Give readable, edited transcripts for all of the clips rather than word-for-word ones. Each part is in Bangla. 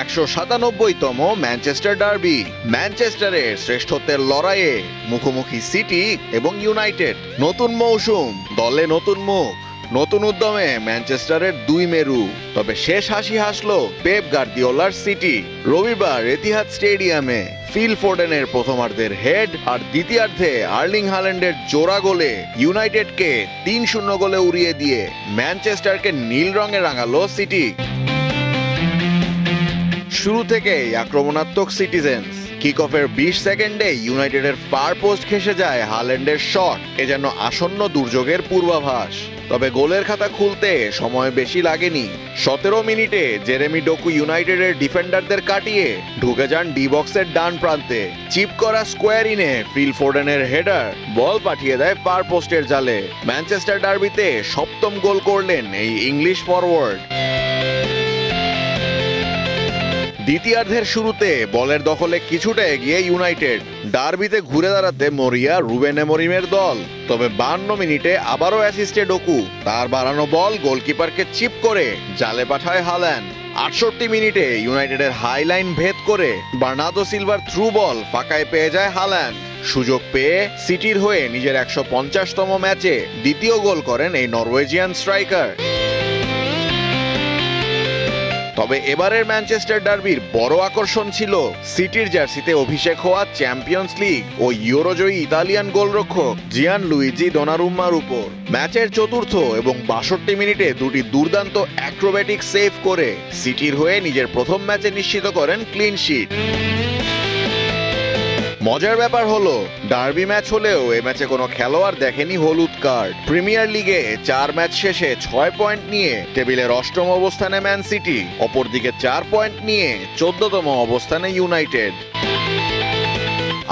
197তম ম্যানচেস্টার ডার্বি। ম্যানচেস্টারের শ্রেষ্ঠত্বের লড়াইয়ে মুখোমুখি সিটি এবং ইউনাইটেড। নতুন মৌসুম, দলে নতুন মুখ, নতুন উদ্যমে ম্যানচেস্টারের দুই মেরু। তবে শেষ হাসি হাসলো পেপ গার্দিওলার সিটি। রবিবার এতিহাদ স্টেডিয়ামে ফিল ফোডেনের প্রথমার্ধের হেড আর দ্বিতীয়ার্ধে আর্লিং হাল্যান্ডের জোড়া গোলে ইউনাইটেডকে ৩-০ গোলে উড়িয়ে দিয়ে ম্যানচেস্টারকে নীল রঙে রাঙালো সিটি। শুরু থেকেই আক্রমণাত্মক সিটিজেন্স। কিক অফের ২০ সেকেন্ডে ইউনাইটেডের ফার পোস্ট ঘেঁষে যায় হাল্যান্ডের শট। এ যেন আসন্ন দুর্যোগের পূর্বাভাস। তবে গোলের খাতা খুলতে সময় বেশি লাগেনি। ১৭ মিনিটে জেরেমি ডোকু ইউনাইটেডের ডিফেন্ডারদের কাটিয়ে ঢুকে যান ডি বক্সের ডান প্রান্তে। চিপ করা স্কোয়ার ইনে ফিল ফোডেনের হেডার বল পাঠিয়ে দেয় ফার পোস্টের জালে। ম্যানচেস্টার ডার্বিতে সপ্তম গোল করলেন এই ইংলিশ ফরওয়ার্ড। দ্বিতীয়ার্ধের শুরুতে বলের দখলে কিছুটা এগিয়ে ইউনাইটেড। ডার্বিতে ঘুরে দাঁড়াতে মরিয়া রুবেন আমোরিমের দল। তবে ৫২ মিনিটে আবারও অ্যাসিস্টে ডোকু। তার বাড়ানো বল গোলকিপারকে চিপ করে জালে পাঠায় হাল্যান্ড। ৬৮ মিনিটে ইউনাইটেডের হাইলাইন ভেদ করে বার্নার্দো সিলভার থ্রু বল ফাঁকায় পেয়ে যায় হাল্যান্ড। সুযোগ পেয়ে সিটির হয়ে নিজের ১৫০তম ম্যাচে দ্বিতীয় গোল করেন এই নরওয়েজিয়ান স্ট্রাইকার। তবে এবারের ম্যানচেস্টার ডার্বির বড় আকর্ষণ ছিল সিটির জার্সিতে অভিষেক হওয়া চ্যাম্পিয়ন্স লিগ ও ইউরোজয়ী ইতালিয়ান গোলরক্ষক জিয়ান লুইজি ডোনারুম্মার উপর। ম্যাচের চতুর্থ এবং ৬২ মিনিটে দুটি দুর্দান্ত অ্যাক্রোব্যাটিক সেভ করে সিটির হয়ে নিজের প্রথম ম্যাচে নিশ্চিত করেন ক্লিন শিট। মজার ব্যাপার হলো ডার্বি ম্যাচ হলেও এ ম্যাচে কোনো খেলোয়াড় দেখেনি হলুদ কার্ড। প্রিমিয়ার লিগে ৪ ম্যাচ শেষে ৬ পয়েন্ট নিয়ে টেবিলের ৮ম অবস্থানে ম্যান সিটি, অপরদিকে ৪ পয়েন্ট নিয়ে ১৪তম অবস্থানে United.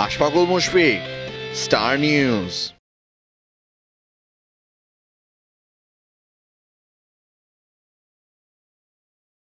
Ashfaqul Mushfiq, star news.